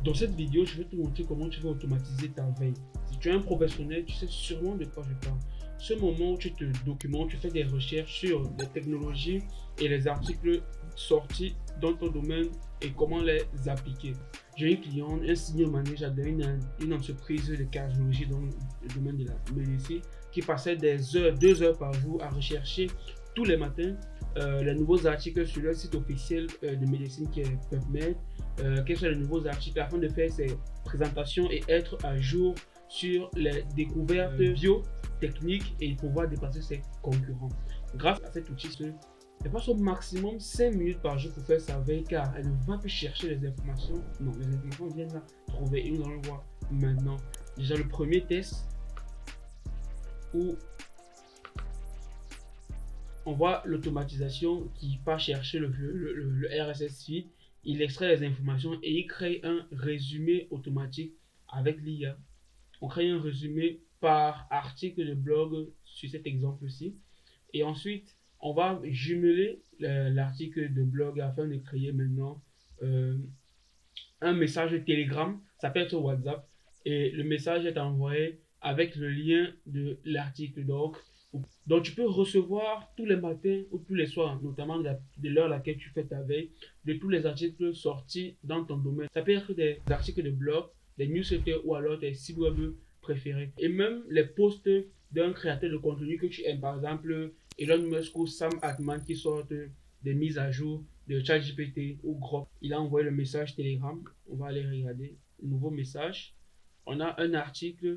Dans cette vidéo, je vais te montrer comment tu vas automatiser ta veille. Si tu es un professionnel, tu sais sûrement de quoi je parle. Ce moment où tu te documentes, tu fais des recherches sur les technologies et les articles sortis dans ton domaine et comment les appliquer. J'ai une cliente, un senior manager d'une entreprise de cardiologie dans le domaine de la médecine qui passait des heures, 2 heures par jour à rechercher tous les matins les nouveaux articles sur leur site officiel de médecine qui est PubMed, quels sont les nouveaux articles afin de faire ses présentations et être à jour sur les découvertes biotechniques et pouvoir dépasser ses concurrents. Grâce à cet outil, elle passe au maximum 5 minutes par jour pour faire sa veille car elle ne va plus chercher les informations. Non, les informations viennent là trouver et nous allons voir maintenant. Déjà le premier test où on voit l'automatisation qui part chercher le RSS feed, il extrait les informations et il crée un résumé automatique avec l'IA. On crée un résumé par article de blog sur cet exemple-ci. Et ensuite, on va jumeler l'article de blog afin de créer maintenant un message Telegram. Ça peut être WhatsApp. Et le message est envoyé avec le lien de l'article. Donc, tu peux recevoir tous les matins ou tous les soirs, notamment de l'heure à laquelle tu fais ta veille, de tous les articles sortis dans ton domaine. Ça peut être des articles de blog, des newsletters ou alors des sites web préférés. Et même les posts d'un créateur de contenu que tu aimes, par exemple Elon Musk ou Sam Altman qui sortent des mises à jour de ChatGPT ou Grok. Il a envoyé le message Telegram. On va aller regarder. Nouveau message. On a un article.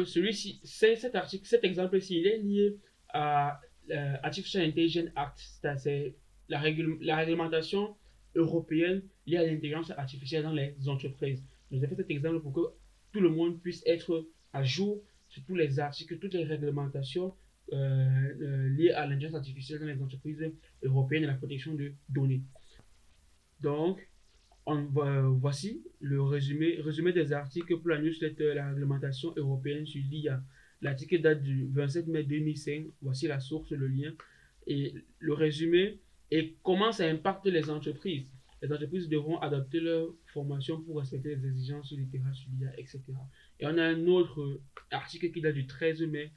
Celui-ci, cet exemple-ci, il est lié à l'Artificial Intelligence Act, c'est la réglementation européenne liée à l'intelligence artificielle dans les entreprises. Donc, j'ai fait cet exemple pour que tout le monde puisse être à jour sur tous les articles, toutes les réglementations liées à l'intelligence artificielle dans les entreprises européennes et la protection de données. Donc, voici le résumé des articles pour la newsletter la réglementation européenne sur l'IA. L'article date du 27 mai 2005. Voici la source, le lien. Et le résumé et comment ça impacte les entreprises. Les entreprises devront adapter leur formation pour respecter les exigences du terrain sur l'IA, etc. Et on a un autre article qui date du 13 mai,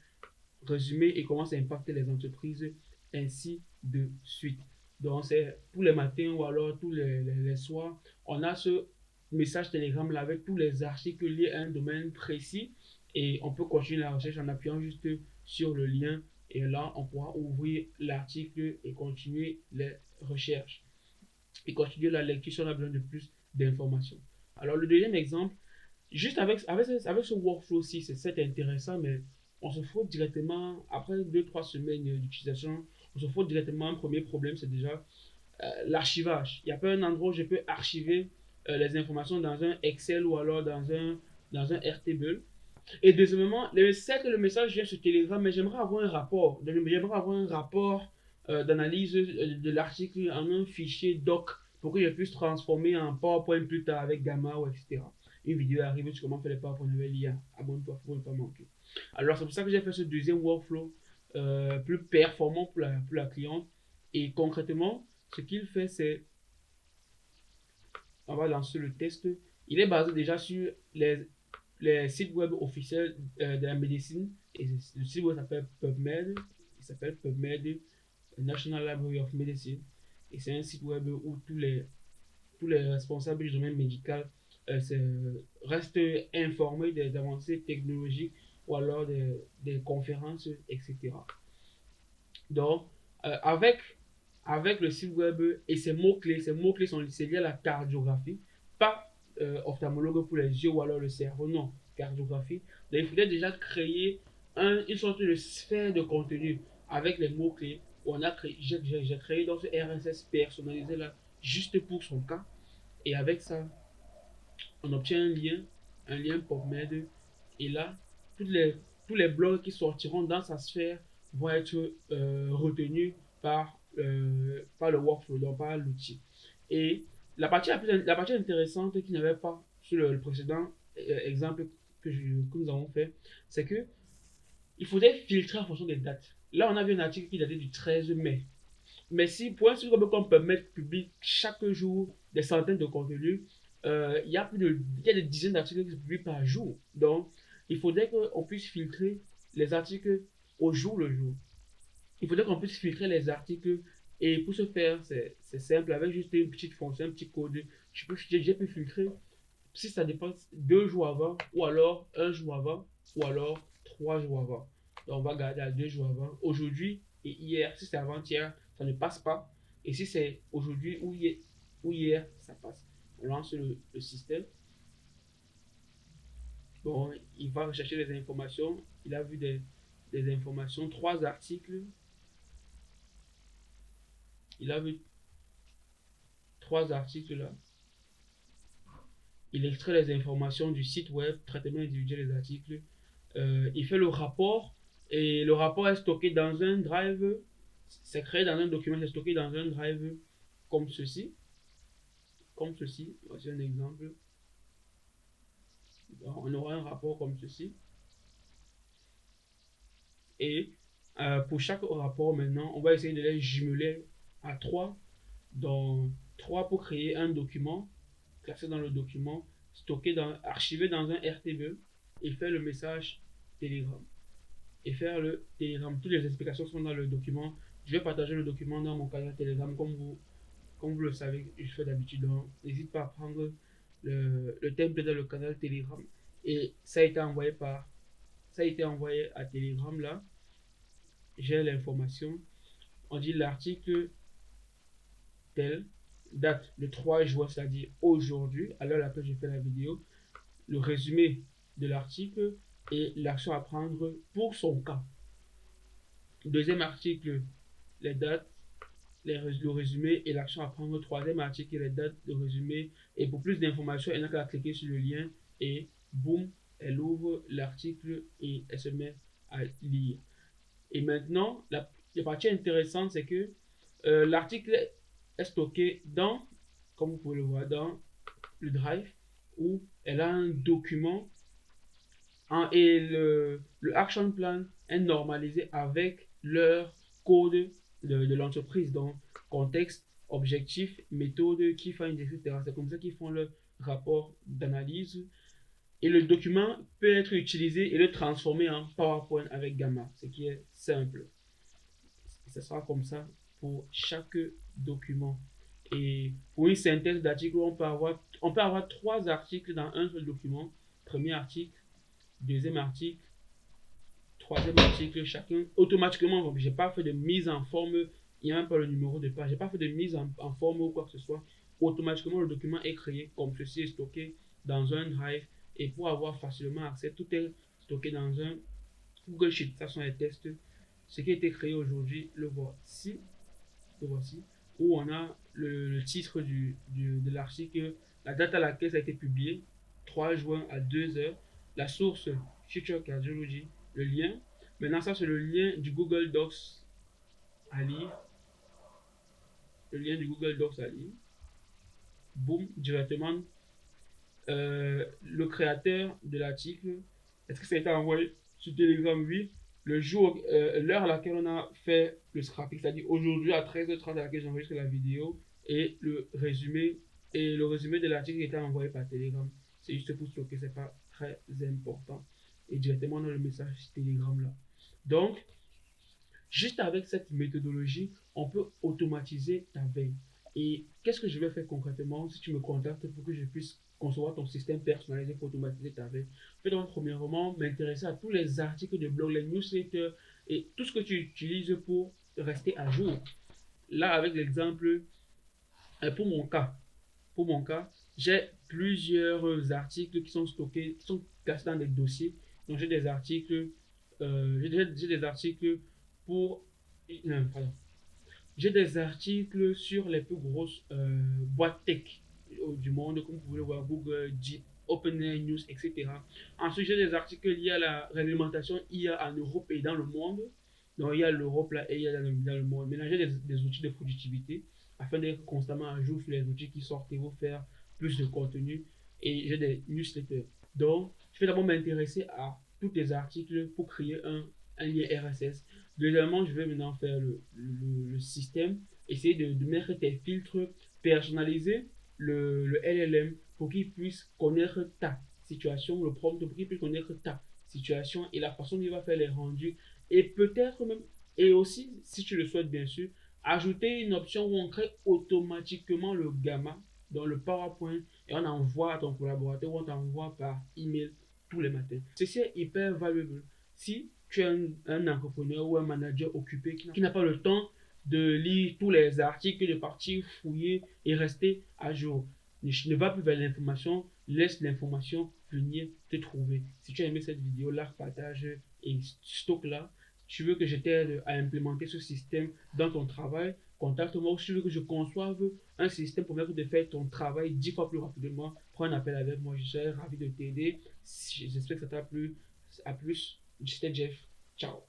résumé et comment ça impacte les entreprises, ainsi de suite. Donc, c'est tous les matins ou alors tous les soirs, on a ce message Telegram là avec tous les articles liés à un domaine précis et on peut continuer la recherche en appuyant juste sur le lien et là, on pourra ouvrir l'article et continuer les recherches et continuer la lecture si on a besoin de plus d'informations. Alors, le deuxième exemple, juste avec ce workflow-ci, c'est intéressant, mais on se fout directement, après 2-3 semaines d'utilisation, on se fout directement. Un premier problème, c'est déjà l'archivage. Il n'y a pas un endroit où je peux archiver les informations dans un Excel ou alors dans un Airtable. Et deuxièmement, certes, le message vient sur Telegram, mais j'aimerais avoir un rapport. J'aimerais avoir un rapport d'analyse de l'article en un fichier doc pour que je puisse transformer en PowerPoint plus tard avec Gamma ou etc. Une vidéo arrive sur comment faire les PowerPoint avec l'IA. Abonne-toi pour ne pas manquer. Alors, c'est pour ça que j'ai fait ce deuxième workflow plus performant pour la cliente. Et concrètement, ce qu'il fait, c'est, on va lancer le test. Il est basé déjà sur les sites web officiels de la médecine. Et le site web s'appelle PubMed. Il s'appelle PubMed National Library of Medicine. Et c'est un site web où tous les responsables du domaine médical restent informés des avancées technologiques ou alors des conférences, etc. Donc, avec le site web et ses mots-clés sont liés à la cardiographie, pas ophtalmologue pour les yeux ou alors le cerveau, non, cardiographie. Donc, il faudrait déjà créer une sorte de sphère de contenu avec les mots-clés. J'ai créé dans ce RSS personnalisé là, juste pour son cas. Et avec ça, on obtient un lien PubMed. Et là, tous les blogs qui sortiront dans sa sphère vont être retenus par le workflow, donc par l'outil. Et la partie intéressante qu'il n'y avait pas sur le précédent exemple que nous avons fait, c'est que il faudrait filtrer en fonction des dates. Là, on a vu un article qui datait du 13 mai. Mais si pour un site web qu'on peut mettre public chaque jour des centaines de contenus. Il y a des dizaines d'articles qui se publient par jour. Donc, il faudrait qu'on puisse filtrer les articles au jour le jour. Il faudrait qu'on puisse filtrer les articles. Et pour ce faire, c'est simple. Avec juste une petite fonction, un petit code, j'ai pu filtrer si ça dépasse 2 jours avant, ou alors un jour avant, ou alors 3 jours avant. Donc, on va garder à 2 jours avant. Aujourd'hui et hier, si c'est avant-hier, ça ne passe pas. Et si c'est aujourd'hui ou hier, ça passe. On lance le système. Bon, il va rechercher les informations. Il a vu des informations, 3 articles. Il a vu 3 articles là. Il extrait les informations du site web, traitement individuel des articles. Il fait le rapport et le rapport est stocké dans un drive. C'est créé dans un document, c'est stocké dans un drive comme ceci. Comme ceci. Voici un exemple. Donc, on aura un rapport comme ceci. Et pour chaque rapport maintenant, on va essayer de les jumeler à 3. Donc 3 pour créer un document, classé dans le document, archivé dans un RTB et faire le message Telegram. Et faire le Telegram. Toutes les explications sont dans le document. Je vais partager le document dans mon canal Telegram comme vous le savez, je fais d'habitude. Donc, n'hésite pas à prendre le template dans le canal Telegram. Et ça a été envoyé à Telegram là. J'ai l'information. On dit l'article tel, date le 3 juin, c'est-à-dire aujourd'hui, à l'heure à laquelle j'ai fait la vidéo, le résumé de l'article et l'action à prendre pour son cas. Deuxième article, les dates, le résumé et l'action à prendre. Troisième article, les dates, le résumé. Et pour plus d'informations, elle n'a qu'à cliquer sur le lien et boum, elle ouvre l'article et elle se met à lire. Et maintenant, la partie intéressante, c'est que l'article est stocké dans, comme vous pouvez le voir, dans le drive où elle a un document et le action plan est normalisé avec leur code de l'entreprise, donc contexte, objectif, méthode, key find, etc. C'est comme ça qu'ils font le rapport d'analyse. Et le document peut être utilisé et le transformer en PowerPoint avec Gamma, ce qui est simple. Ce sera comme ça pour chaque document. Et pour une synthèse d'articles, on peut avoir 3 articles dans un seul document. Premier article, deuxième article, troisième article, chacun automatiquement. Donc, j'ai pas fait de mise en forme, il n'y a même pas le numéro de page, j'ai pas fait de mise en forme ou quoi que ce soit. Automatiquement, le document est créé comme ceci, est stocké dans un drive. Et pour avoir facilement accès, tout est stocké dans un Google Sheet. Ça sont les tests. Ce qui a été créé aujourd'hui, le voici, où on a le titre de l'article, la date à laquelle ça a été publié, 3 juin à 2 heures, la source Future Cardiology, le lien. Maintenant, ça c'est le lien du Google Docs à lire. Le lien du Google Docs à lire. Boum, directement. Le créateur de l'article, est-ce que ça a été envoyé sur Telegram? Oui. Le jour, l'heure à laquelle on a fait le scrapping, c'est-à-dire aujourd'hui à 13h30 à laquelle j'enregistre la vidéo, et le résumé de l'article était envoyé par Telegram. C'est juste pour stocker, c'est pas très important. Et directement dans le message Telegram là. Donc, juste avec cette méthodologie, on peut automatiser ta veille. Et qu'est-ce que je vais faire concrètement si tu me contactes pour que je puisse concevoir ton système personnalisé pour automatiser ta veille? Je vais donc premièrement m'intéresser à tous les articles de blog, les newsletters et tout ce que tu utilises pour rester à jour. Là, avec l'exemple, pour mon cas, j'ai plusieurs articles qui sont stockés, qui sont classés dans des dossiers. Donc j'ai des articles, j'ai des articles pour, pardon, j'ai des articles sur les plus grosses boîtes tech du monde, comme vous pouvez le voir, Google, Jeep, OpenAI News, etc. Ensuite, j'ai des articles liés à la réglementation IA en Europe et dans le monde. Donc, il y a l'Europe là et il y a dans le monde. Maintenant, j'ai des outils de productivité afin d'être constamment à jour sur les outils qui sortent et vous faire plus de contenu. Et j'ai des newsletters. Donc, je vais d'abord m'intéresser à tous les articles pour créer un lien RSS. Deuxièmement, je vais maintenant faire le système, essayer de mettre tes filtres personnalisés le LLM pour qu'il puisse connaître ta situation, le prompt pour qu'il puisse connaître ta situation et la façon dont il va faire les rendus. Et peut-être même, et aussi, si tu le souhaites bien sûr, ajouter une option où on crée automatiquement le gamma dans le PowerPoint et on envoie à ton collaborateur ou on t'envoie par email tous les matins. Ceci est hyper valuable. Si tu es un entrepreneur ou un manager occupé qui n'a pas le temps de lire tous les articles, de partir fouiller et rester à jour, ne va plus vers l'information, laisse l'information venir te trouver. Si tu as aimé cette vidéo, like, partage et stocke là. Si tu veux que je t'aide à implémenter ce système dans ton travail, contacte-moi. Si tu veux que je conçoive un système pour permettre de faire ton travail 10 fois plus rapidement, prends un appel avec moi. Je serai ravi de t'aider. J'espère que ça t'a plu. À plus. C'était Jeff. Ciao.